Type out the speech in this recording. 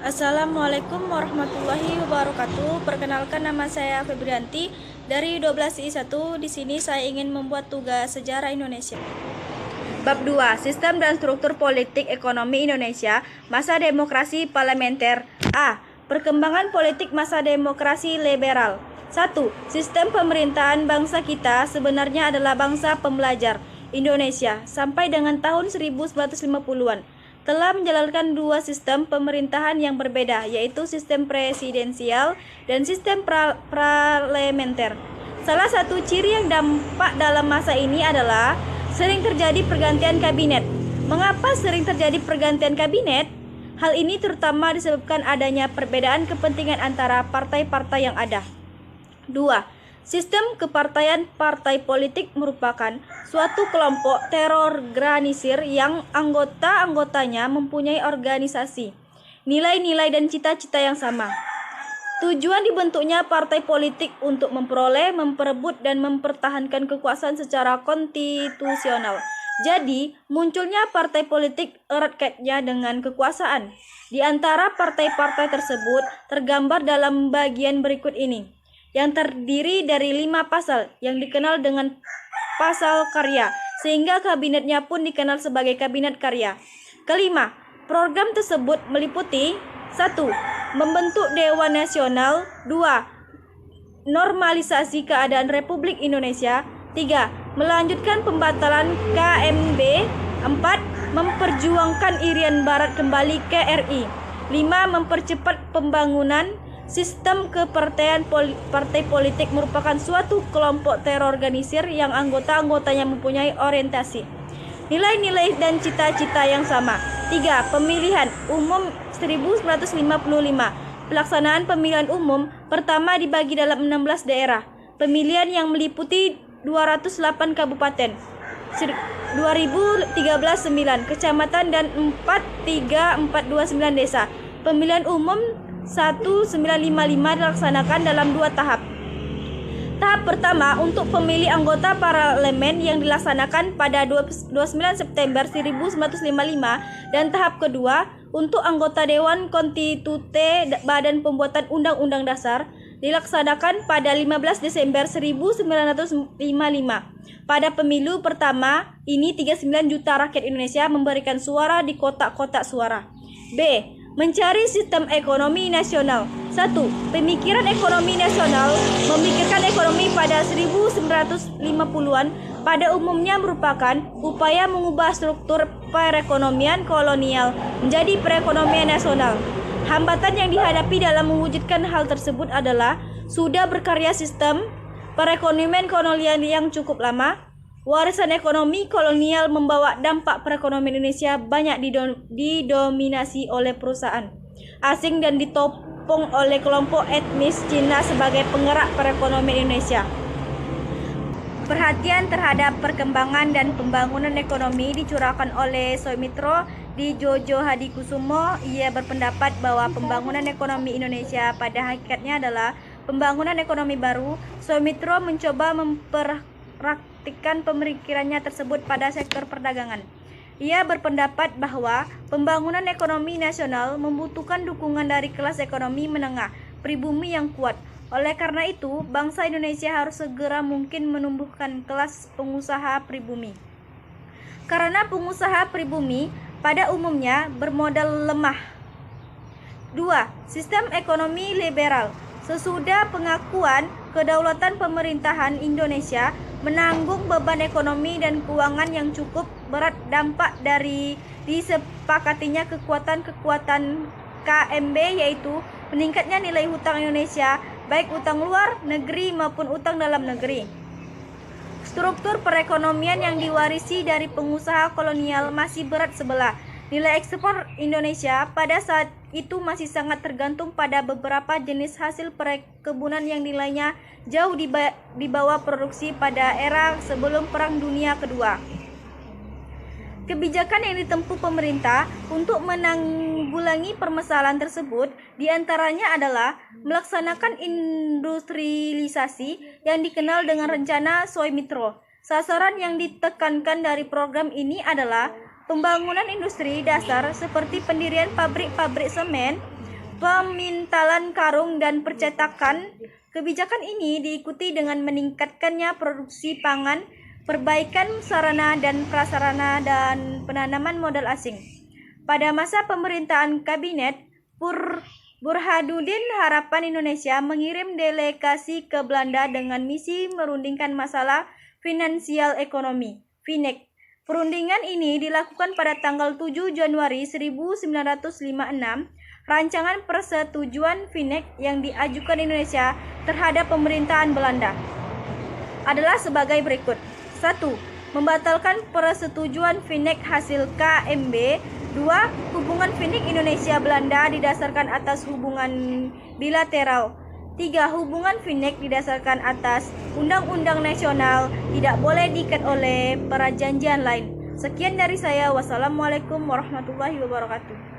Assalamualaikum warahmatullahi wabarakatuh. Perkenalkan, nama saya Febrianti dari 12I1. Di sini saya ingin membuat tugas sejarah Indonesia. Bab 2, Sistem dan Struktur Politik Ekonomi Indonesia, Masa Demokrasi Parlementer. A. Perkembangan politik masa demokrasi liberal. 1. Sistem pemerintahan bangsa kita sebenarnya adalah bangsa pembelajar. Indonesia sampai dengan tahun 1950-an telah menjalankan dua sistem pemerintahan yang berbeda, yaitu sistem presidensial dan sistem parlementer. Salah satu ciri yang dampak dalam masa ini adalah sering terjadi pergantian kabinet. Mengapa sering terjadi pergantian kabinet? Hal ini terutama disebabkan adanya perbedaan kepentingan antara partai-partai yang ada. 2. Sistem kepartaian. Partai politik merupakan suatu kelompok terorganisir yang anggota-anggotanya mempunyai organisasi, nilai-nilai dan cita-cita yang sama. Tujuan dibentuknya partai politik untuk memperoleh, memperebut, dan mempertahankan kekuasaan secara konstitusional. Jadi, munculnya partai politik erat kaitnya dengan kekuasaan. Di antara partai-partai tersebut tergambar dalam bagian berikut ini, yang terdiri dari 5 pasal yang dikenal dengan pasal karya, sehingga kabinetnya pun dikenal sebagai kabinet karya. Kelima, program tersebut meliputi 1. Membentuk Dewan Nasional. 2. Normalisasi keadaan Republik Indonesia. 3. Melanjutkan pembatalan KMB. 4. Memperjuangkan Irian Barat kembali ke RI. 5. Mempercepat pembangunan. Sistem kepartaian. Partai politik merupakan suatu kelompok terorganisir yang anggota-anggotanya mempunyai orientasi, nilai-nilai dan cita-cita yang sama. 3. Pemilihan umum 1955. Pelaksanaan pemilihan umum pertama dibagi dalam 16 daerah pemilihan yang meliputi 208 kabupaten, 2013 9 kecamatan dan 43429 desa. Pemilihan umum 1955 dilaksanakan dalam 2 tahap. Tahap pertama untuk pemilih anggota parlemen yang dilaksanakan pada 29 September 1955 dan tahap kedua untuk anggota Dewan Konstitute Badan Pembuatan Undang-Undang Dasar dilaksanakan pada 15 Desember 1955. Pada pemilu pertama ini 39 juta rakyat Indonesia memberikan suara di kotak-kotak suara. B. Mencari sistem ekonomi nasional. 1. Pemikiran ekonomi nasional memikirkan ekonomi pada 1950-an pada umumnya merupakan upaya mengubah struktur perekonomian kolonial menjadi perekonomian nasional. Hambatan yang dihadapi dalam mewujudkan hal tersebut adalah sudah berkarya sistem perekonomian kolonial yang cukup lama. Warisan ekonomi kolonial membawa dampak perekonomian Indonesia banyak didominasi oleh perusahaan asing dan ditopong oleh kelompok etnis Cina sebagai penggerak perekonomian Indonesia. Perhatian terhadap perkembangan dan pembangunan ekonomi dicurahkan oleh Soemitro di Jojo Hadikusumo. Ia berpendapat bahwa pembangunan ekonomi Indonesia pada hakikatnya adalah pembangunan ekonomi baru. Soemitro mencoba mempraktikkan pemikirannya tersebut pada sektor perdagangan. Ia berpendapat bahwa pembangunan ekonomi nasional membutuhkan dukungan dari kelas ekonomi menengah pribumi yang kuat. Oleh karena itu, bangsa Indonesia harus segera mungkin menumbuhkan kelas pengusaha pribumi. Karena pengusaha pribumi pada umumnya bermodal lemah. 2. Sistem ekonomi liberal. Sesudah pengakuan kedaulatan pemerintahan Indonesia menanggung beban ekonomi dan keuangan yang cukup berat, dampak dari disepakatinya kekuatan-kekuatan KMB, yaitu meningkatnya nilai hutang Indonesia, baik utang luar negeri maupun utang dalam negeri. Struktur perekonomian yang diwarisi dari pengusaha kolonial masih berat sebelah. Nilai ekspor Indonesia pada saat itu masih sangat tergantung pada beberapa jenis hasil perkebunan yang nilainya jauh di bawah produksi pada era sebelum Perang Dunia Kedua. Kebijakan yang ditempuh pemerintah untuk menanggulangi permasalahan tersebut diantaranya adalah melaksanakan industrialisasi yang dikenal dengan rencana Soemitro. Sasaran yang ditekankan dari program ini adalah pembangunan industri dasar seperti pendirian pabrik-pabrik semen, pemintalan karung dan percetakan. Kebijakan ini diikuti dengan meningkatkannya produksi pangan, perbaikan sarana dan prasarana, dan penanaman modal asing. Pada masa pemerintahan Kabinet Burhanuddin Harapan Indonesia mengirim delegasi ke Belanda dengan misi merundingkan masalah finansial ekonomi, (FINEK). Perundingan ini dilakukan pada tanggal 7 Januari 1956. Rancangan persetujuan FINEK yang diajukan Indonesia terhadap pemerintahan Belanda adalah sebagai berikut. 1. Membatalkan persetujuan FINEK hasil KMB. 2. Hubungan FINEK Indonesia-Belanda didasarkan atas hubungan bilateral. 3. Hubungan FINEK didasarkan atas undang-undang nasional, tidak boleh diikat oleh perjanjian lain. Sekian dari saya. Wassalamualaikum warahmatullahi wabarakatuh.